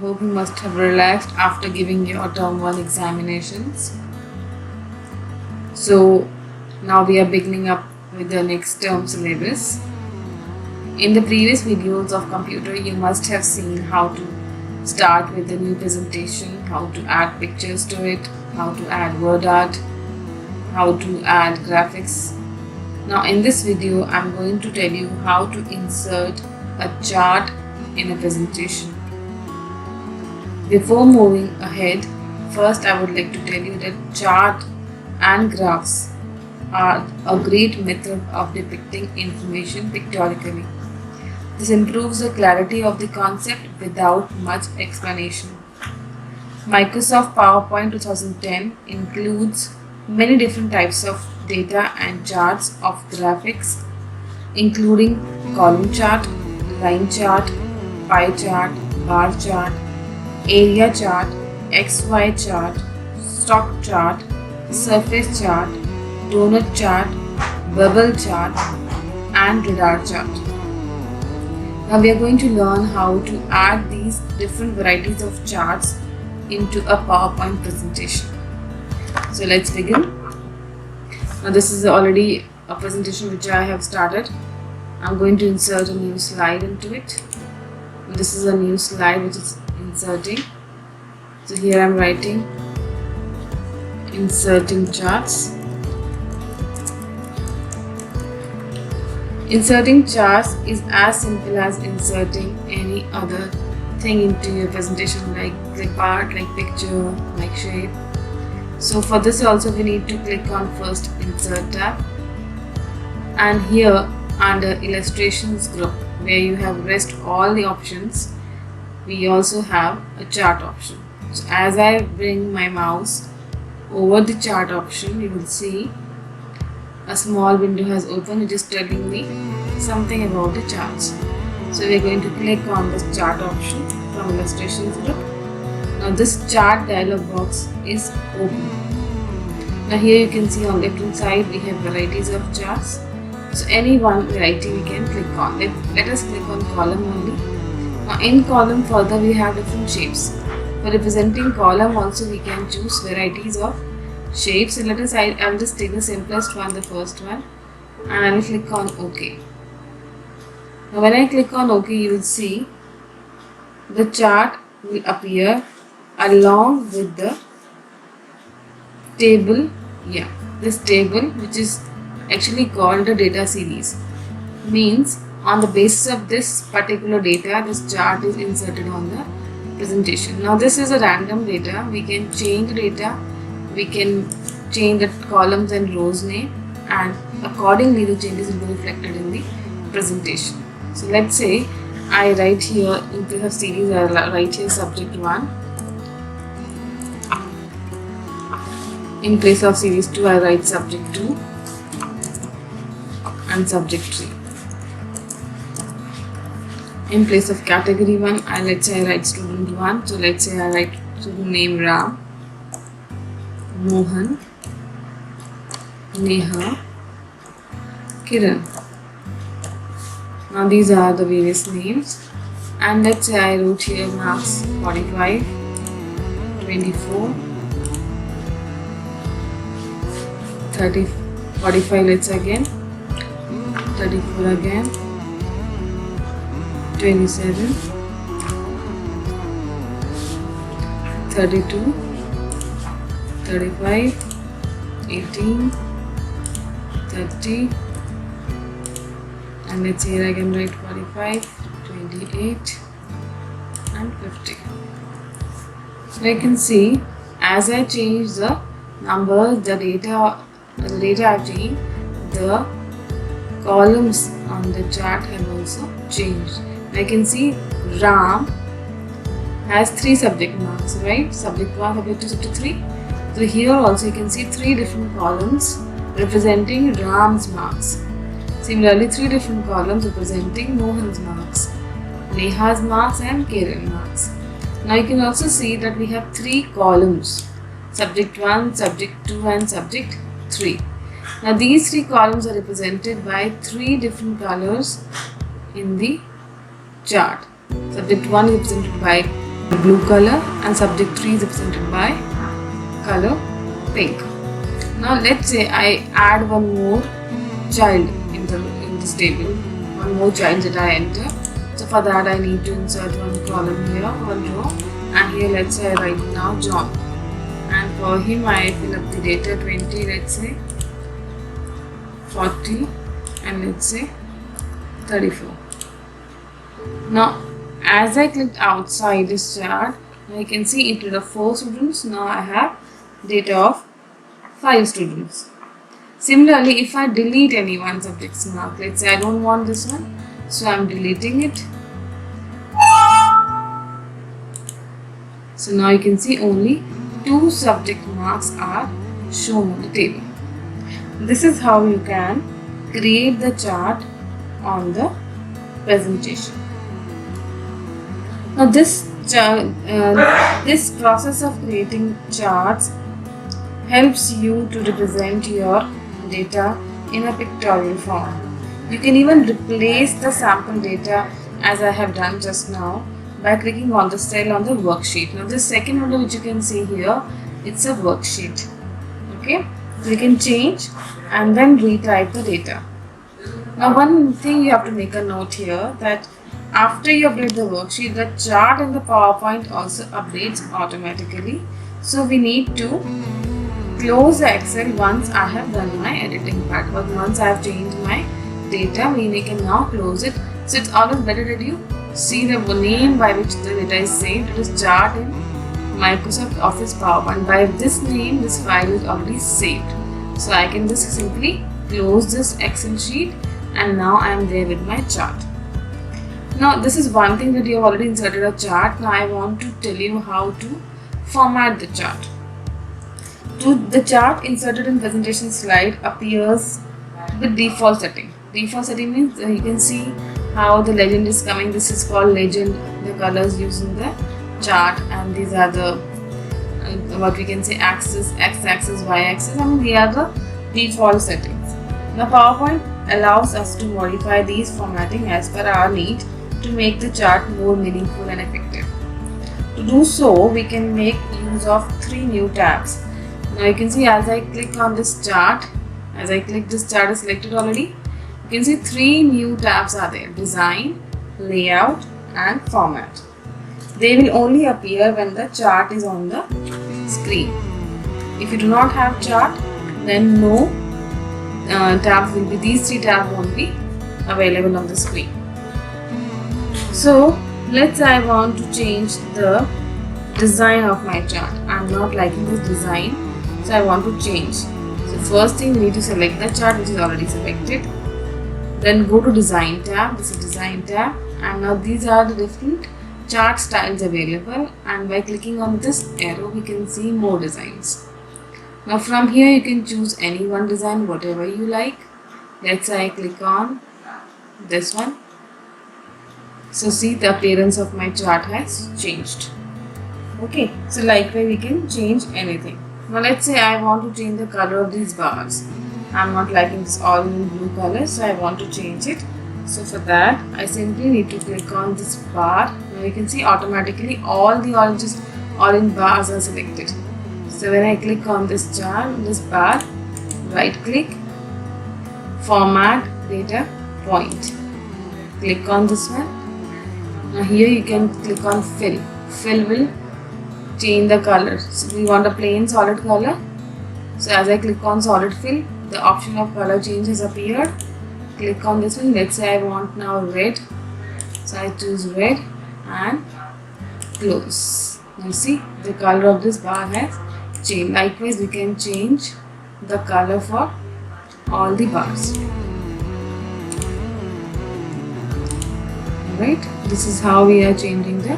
hope you must have relaxed after giving your term 1 examinations. So now we are beginning up with the next term syllabus. In the previous videos of computer, you must have seen how to start with the new presentation, how to add pictures to it, how to add word art, how to add graphics. Now in this video, I'm going to tell you how to insert a chart in a presentation. Before moving ahead, first I would like to tell you that chart and graphs are a great method of depicting information pictorially. This improves the clarity of the concept without much explanation. Microsoft PowerPoint 2010 includes many different types of data and charts of graphics, including column chart, line chart, pie chart, bar chart, area chart, XY chart, stock chart, surface chart, donut chart, bubble chart, and radar chart. Now we are going to learn how to add these different varieties of charts into a PowerPoint presentation. So let's begin. Now this is already a presentation which I have started. I'm going to insert a new slide into it. This is a new slide which is inserting. So here I'm writing inserting charts. Inserting charts is as simple as inserting any other thing into your presentation, like clip art, like picture, like shape. So for this also we need to click on first insert tab, and here under illustrations group where you have rest all the options, we also have a chart option. So as I bring my mouse over the chart option, you will see a small window has opened. It is telling me something about the charts. So we are going to click on this chart option from illustrations group. Now this chart dialog box is open. Now here you can see on the left hand side we have varieties of charts. So any one variety we can click on. Let us click on column only. Now in column further we have different shapes. For representing column also we can choose varieties of shapes. So let us, I will just take the simplest one, the first one, and I will click on OK. Now when I click on OK, you will see the chart will appear along with the table. Yeah, this table, which is actually called a data series, means on the basis of this particular data, this chart is inserted on the presentation. Now this is a random data. We can change the data, we can change the columns and rows name, and accordingly the changes will be reflected in the presentation. So let's say I write here, in place of series I write here subject 1. In place of series 2 I write subject 2 and subject 3. In place of category 1, let's say I write student 1. So let's say I write student name Ram, Mohan, Neha, Kiran. Now these are the various names, and let's say I wrote here marks 45, 24, 30, 45, let's say again, 34 again, 27, 32, 35, 18, 30, and let's say here I can write 45, 28 and 50. So I can see as I change the numbers, the data I've changed, the columns on the chart have also changed. I can see Ram has 3 subject marks, right? Subject 1, subject 2, subject 3. So here also you can see 3 different columns representing Ram's marks. Similarly, 3 different columns representing Mohan's marks, Neha's marks and Kiran marks. Now you can also see that we have 3 columns, subject 1, subject 2 and subject 3. Now these 3 columns are represented by 3 different colors in the chart. Subject 1 is represented by blue color, and subject 3 is represented by color pink. Now let's say I add one more child in this table, one more child that I enter. So for that I need to insert one column here, one row, and here let's say I write now John, and for him I fill up the data 20, let's say 40, and let's say 34. Now as I clicked outside this chart, I can see it of 4 students. Now I have data of 5 students. Similarly, if I delete any one subject's mark, let's say I don't want this one, so I'm deleting it. So now you can see only 2 subject marks are shown on the table. This is how you can create the chart on the presentation. Now this process of creating charts helps you to represent your data in a pictorial form. You can even replace the sample data as I have done just now by clicking on the cell on the worksheet. Now this second window which you can see here, it's a worksheet. Okay, so you can change and then retype the data. Now one thing you have to make a note here, that after you update the worksheet, the chart in the PowerPoint also updates automatically. So we need to close the Excel once I have done my editing part. But once I have changed my data, we can now close it. So it's always better that you see the name by which the data is saved. It is chart in Microsoft Office PowerPoint. By this name, this file is already saved. So I can just simply close this Excel sheet, and now I am there with my chart. Now this is one thing that you have already inserted a chart. Now I want to tell you how to format the chart. The chart inserted in presentation slide appears with default setting. Default setting means you can see how the legend is coming. This is called legend, the colors used in the chart, and these are the what we can say axis, x-axis, y-axis. I mean, they are the default settings. Now PowerPoint allows us to modify these formatting as per our need to make the chart more meaningful and effective. To do so, we can make use of 3 new tabs. Now you can see as I click on this chart, this chart is selected already. You can see 3 new tabs are there: Design, Layout and Format. They will only appear when the chart is on the screen. If you do not have chart, then no tabs will be, these 3 tabs won't be available on the screen. So let's say I want to change the design of my chart. I'm not liking this design, so I want to change. So first thing, we need to select the chart which is already selected. Then go to Design tab. This is Design tab, and now these are the different chart styles available, and by clicking on this arrow we can see more designs. Now from here you can choose any one design, whatever you like. Let's say I click on this one. So see, the appearance of my chart has changed. Okay, so likewise we can change anything. Now let's say I want to change the color of these bars. I'm not liking this all in blue color, so I want to change it. So for that I simply need to click on this bar. Now you can see automatically all the orange bars are selected. So when I click on this chart, this bar, right click, Format Data Point. Click on this one. Now here you can click on Fill. Fill will change the color. So we want a plain solid color. So as I click on Solid Fill, the option of color change has appeared. Click on this one. Let's say I want now red. So I choose red and close. Now see, the color of this bar has changed. Likewise, we can change the color for all the bars. Right, this is how we are changing the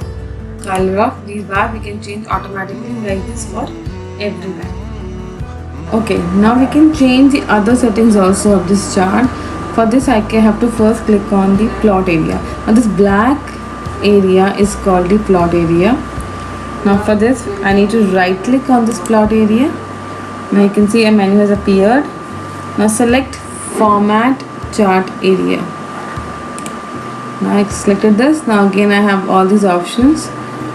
color of these bars. We can change automatically like this for everywhere. Okay, now we can change the other settings also of this chart. For this I have to first click on the plot area. Now this black area is called the plot area. Now for this I need to right click on this plot area. Now you can see a menu has appeared. Now select Format Chart Area. Now I selected this. Now again I have all these options.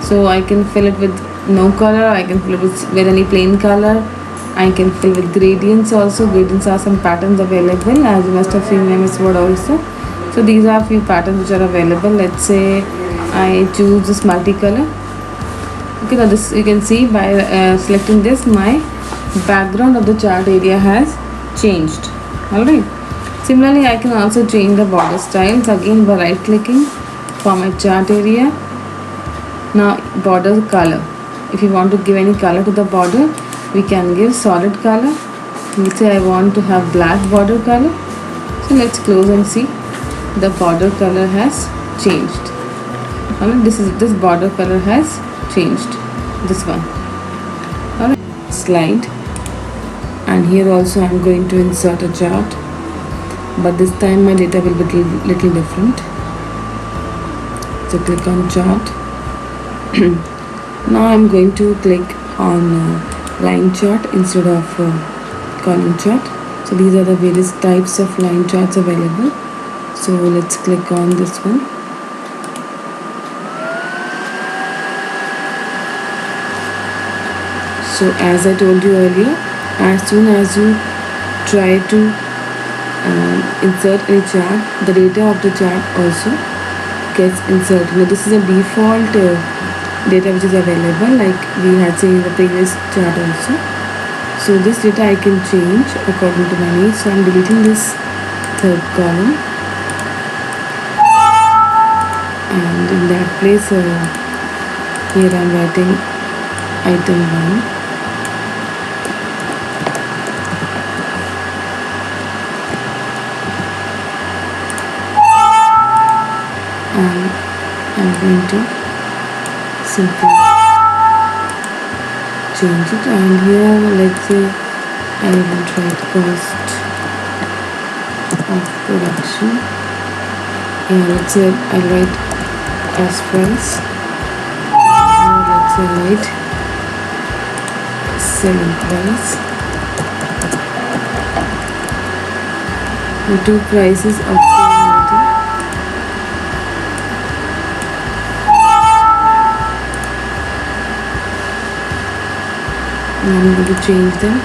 So I can fill it with no color, I can fill it with any plain color, I can fill with gradients also. Gradients are some patterns available, as you must have seen in MS Word also. So these are few patterns which are available. Let's say I choose this multicolor. Okay, now this you can see by selecting this, my background of the chart area has changed. Alright. Similarly, I can also change the border styles again by right clicking for my chart area. Now border color. If you want to give any color to the border, we can give solid color. Let's say I want to have black border color. So let's close and see. The border color has changed. Alright, this border color has changed. This one. Alright, slide. And here also I'm going to insert a chart, but this time my data will be little different. So click on chart. Now I'm going to click on line chart instead of column chart. So these are the various types of line charts available. So let's click on this one. So as I told you earlier, as soon as you try to insert a chart, the data of the chart also gets inserted. Now this is a default data which is available, like we had seen in the previous chart also. So this data I can change according to my needs. So I'm deleting this third column, and in that place here I'm writing item 1. And I'm going to simply change it, and here let's say I will write cost of production. Let's say I'll write as price. Let's say write selling price. The two prices of same item. I'm going to change them.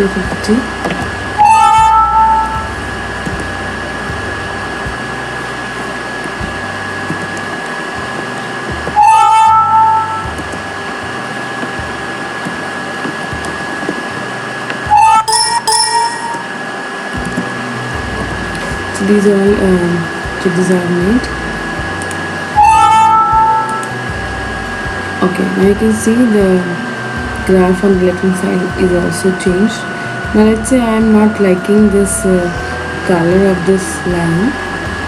$250. So these all changes are made. Okay, now you can see the graph on the left hand side is also changed. Now let's say I am not liking this color of this line.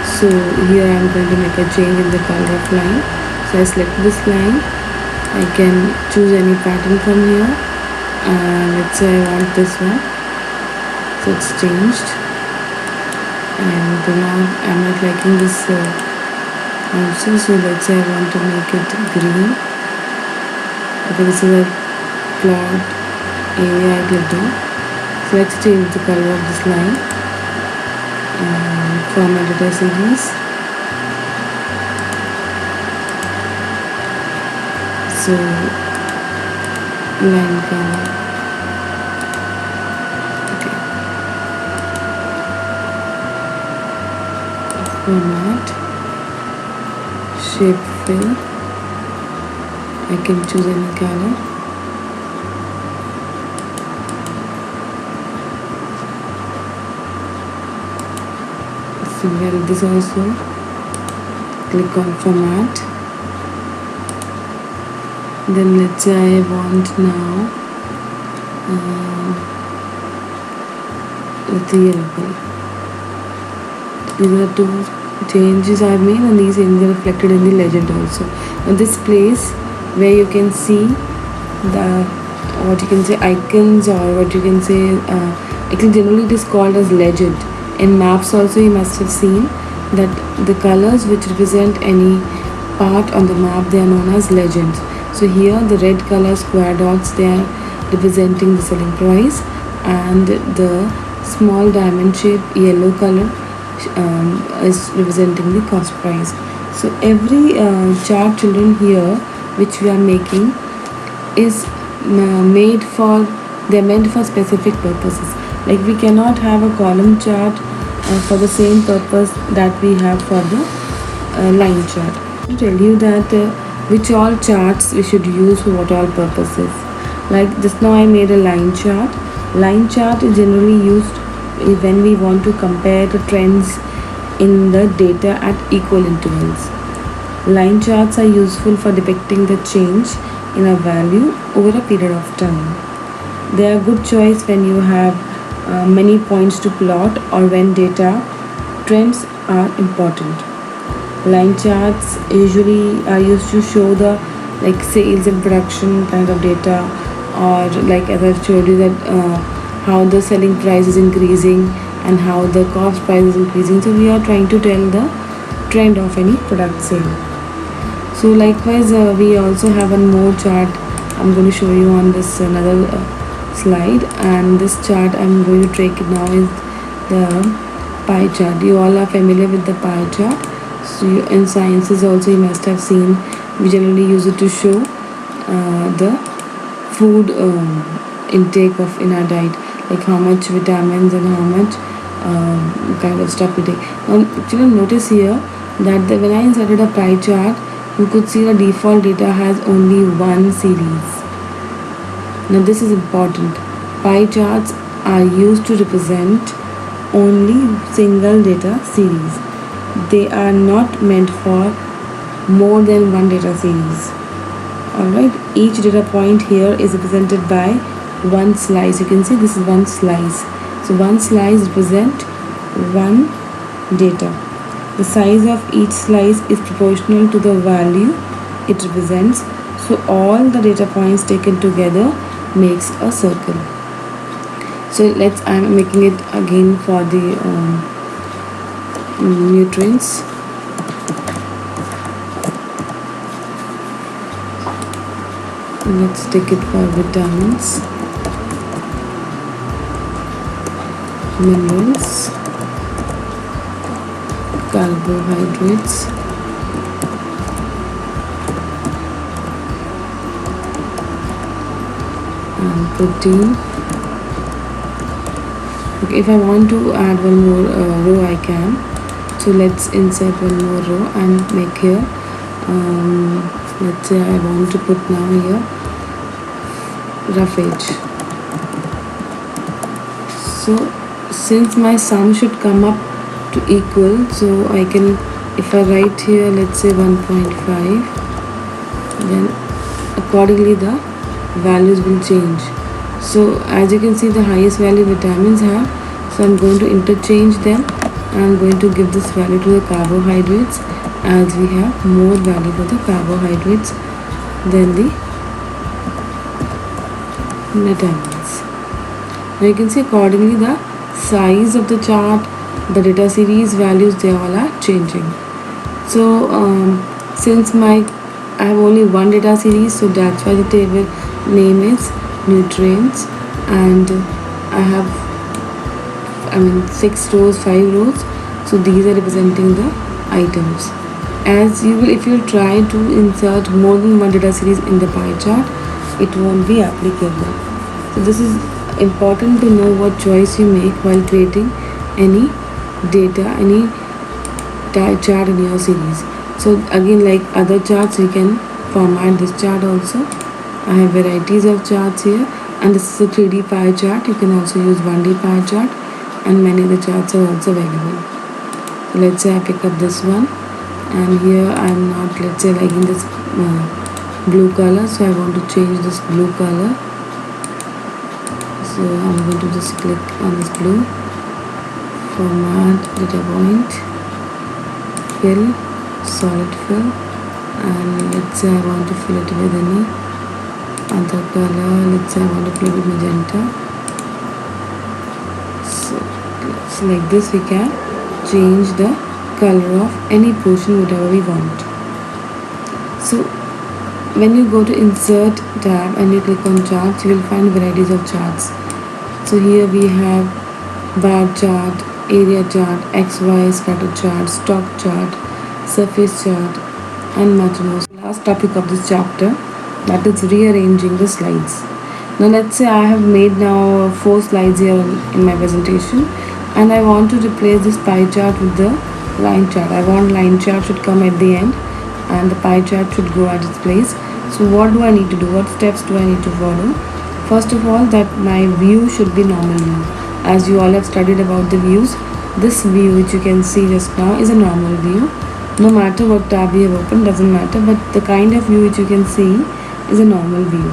So here I am going to make a change in the color of line. So I select this line. I can choose any pattern from here. Let's say I want this one. So it's changed. And now I am not liking this also. So let's say I want to make it green. Okay, this is a plot area I will do. So let's change the color of this line for my data series. So line color. Okay. Format. Shape fill. I can choose any color. Similar this also. Click on format. Then let's say I want now let's say yellow color. These are two changes are made, and these changes are reflected in the legend also. Now this place where you can see the what you can say icons, or what you can say actually generally it is called as legend. In maps also you must have seen that the colors which represent any part on the map, they are known as legends. So here the red color square dots, they are representing the selling price, and the small diamond shape yellow color is representing the cost price. So every chart, children, here which we are making is made for, they're meant for specific purposes. Like we cannot have a column chart for the same purpose that we have for the line chart. To tell you that which all charts we should use for what all purposes. Like just now I made a line chart. Line chart is generally used when we want to compare the trends in the data at equal intervals. Line charts are useful for depicting the change in a value over a period of time. They are a good choice when you have many points to plot, or when data trends are important. Line charts usually are used to show the like sales and production kind of data, or like as I've showed you that how the selling price is increasing and how the cost price is increasing. So we are trying to tell the trend of any product sale. So likewise we also have one more chart I'm going to show you on this another slide, and this chart I'm going to take it now is the pie chart. You all are familiar with the pie chart. So in sciences also you must have seen, we generally use it to show the food intake of in our diet, like how much vitamins and how much kind of stuff we take. Now children, notice here that when I inserted a pie chart, you could see the default data has only one series. Now this is important. Pie charts are used to represent only single data series. They are not meant for more than one data series. Alright, each data point here is represented by one slice. You can see this is one slice. So one slice represents one data. The size of each slice is proportional to the value it represents. So all the data points taken together makes a circle. So I'm making it again for the nutrients. Let's take it for vitamins, minerals, carbohydrates, and protein. Okay, if I want to add one more row, I can. So let's insert one more row and make here let's say I want to put now here roughage. So since my sum should come up to equal, so I can, if I write here let's say 1.5, then accordingly the values will change. So as you can see, the highest value vitamins have, so I'm going to interchange them. I'm going to give this value to the carbohydrates, as we have more value for the carbohydrates than the vitamins. Now you can see accordingly the size of the chart, the data series values, they all are changing. So since I have only one data series, so that's why the table name is nutrients, and I have 6 rows, 5 rows. So these are representing the items. As you will, if you try to insert more than one data series in the pie chart, it won't be applicable. So this is important to know what choice you make while creating any data, any chart in your series. So again, like other charts, you can format this chart also. I have varieties of charts here, and this is a 3D pie chart. You can also use 1D pie chart, and many other charts are also available. So let's say I pick up this one, and here I'm not, let's say, liking this blue color, so I want to change this blue color. So I'm going to just click on this blue, format data point, fill, solid fill, and let's say I want to fill it with any other color. Let's say I want to fill it with magenta. So like this we can change the color of any portion whatever we want. So when you go to insert tab and you click on charts, you will find varieties of charts. So here we have bar chart, area chart, XY scatter chart, stock chart, surface chart, and much more. Last topic of this chapter, that is rearranging the slides. Now let's say I have made now 4 slides here in my presentation, and I want to replace this pie chart with the line chart. I want line chart should come at the end and the pie chart should go at its place. So what do I need to do? What steps do I need to follow? First of all, that my view should be normal view. As you all have studied about the views, this view which you can see just now is a normal view. No matter what tab you have opened, doesn't matter, but the kind of view which you can see is a normal view.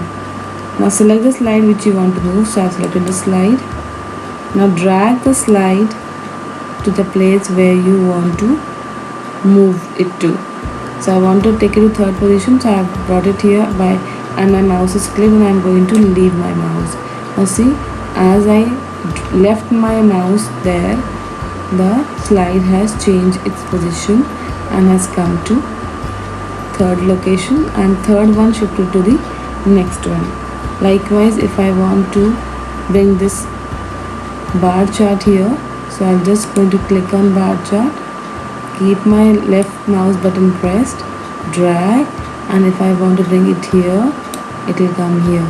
Now select the slide which you want to move. So I have selected the slide. Now drag the slide to the place where you want to move it to. So I want to take it to third position, so I have brought it here and my mouse is clicked, and I am going to leave my mouse. Now see, as I left my mouse there, the slide has changed its position and has come to third location, and third one shifted to the next one. Likewise, if I want to bring this bar chart here, so I'm just going to click on bar chart, keep my left mouse button pressed, drag, and if I want to bring it here, it will come here.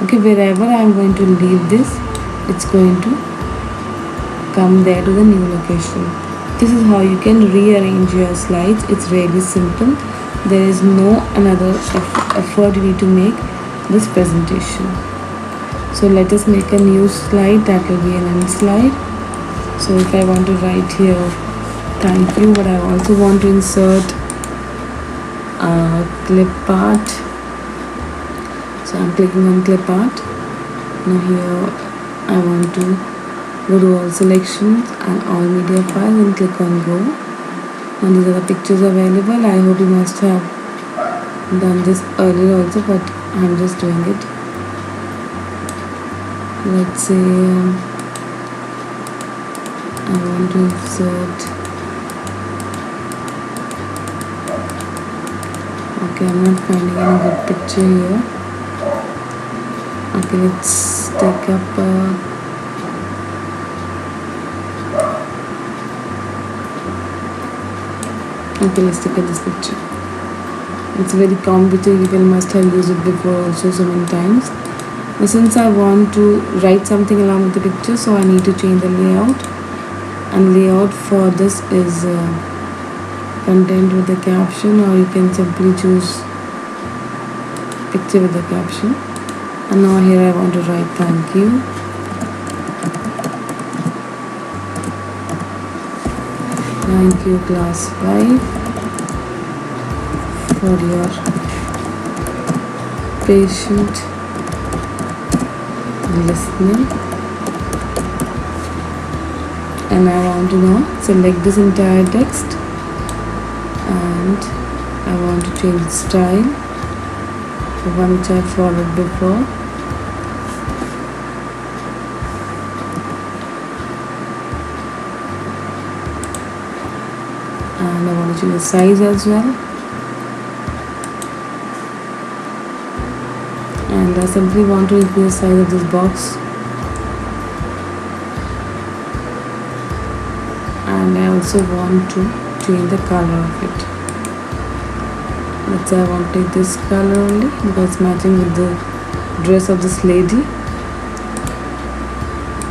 Okay, wherever I am going to leave this, it's going to come there to the new location. This is how you can rearrange your slides. It's really simple. There is no another effort you need to make this presentation. So let us make a new slide, that will be an end slide. So if I want to write here thank you, but I also want to insert a clip art. So I'm clicking on clip art. Now here I want to go to all selections and all media files and click on go. And these are the pictures available. I hope you must have done this earlier also, but I'm just doing it. Let's say I want to insert. Okay, I'm not finding any good picture here. Okay, let's take up okay, let's take up this picture. It's very common picture, you must have used it before also so many times. Now since I want to write something along with the picture, so I need to change the layout, and layout for this is content with the caption, or you can simply choose picture with the caption. And now here I want to write thank you. Thank you class 5 for your patient listening. And I want to now select this entire text, and I want to change the style, the one which I followed before. And I want to change the size as well. And I simply want to increase the size of this box. And I also want to change the color of it. Let's say I want to take this color only because it's matching with the dress of this lady.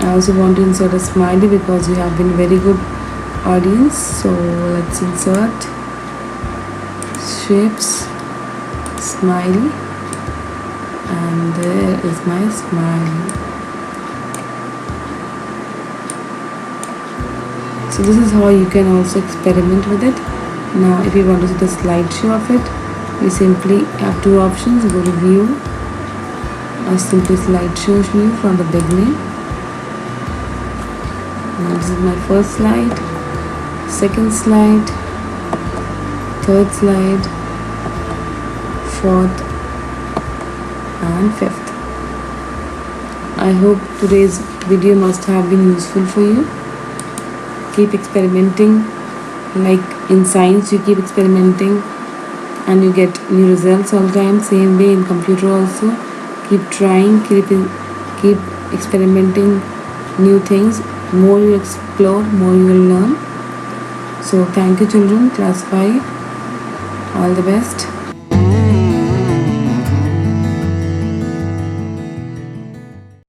I also want to insert a smiley because we have been very good audience. So let's insert shapes, smiley, and there is my smiley. So this is how you can also experiment with it. Now if you want to see the slideshow of it, you simply have two options. Go to view, or simply slideshow view from the beginning. Now this is my first slide, second slide, third slide, fourth and fifth. I hope today's video must have been useful for you. Keep experimenting. Like in science, you keep experimenting and you get new results all the time. Same way in computer also. Keep trying, keep experimenting new things. More you explore, more you will learn. So thank you children, class 5. All the best.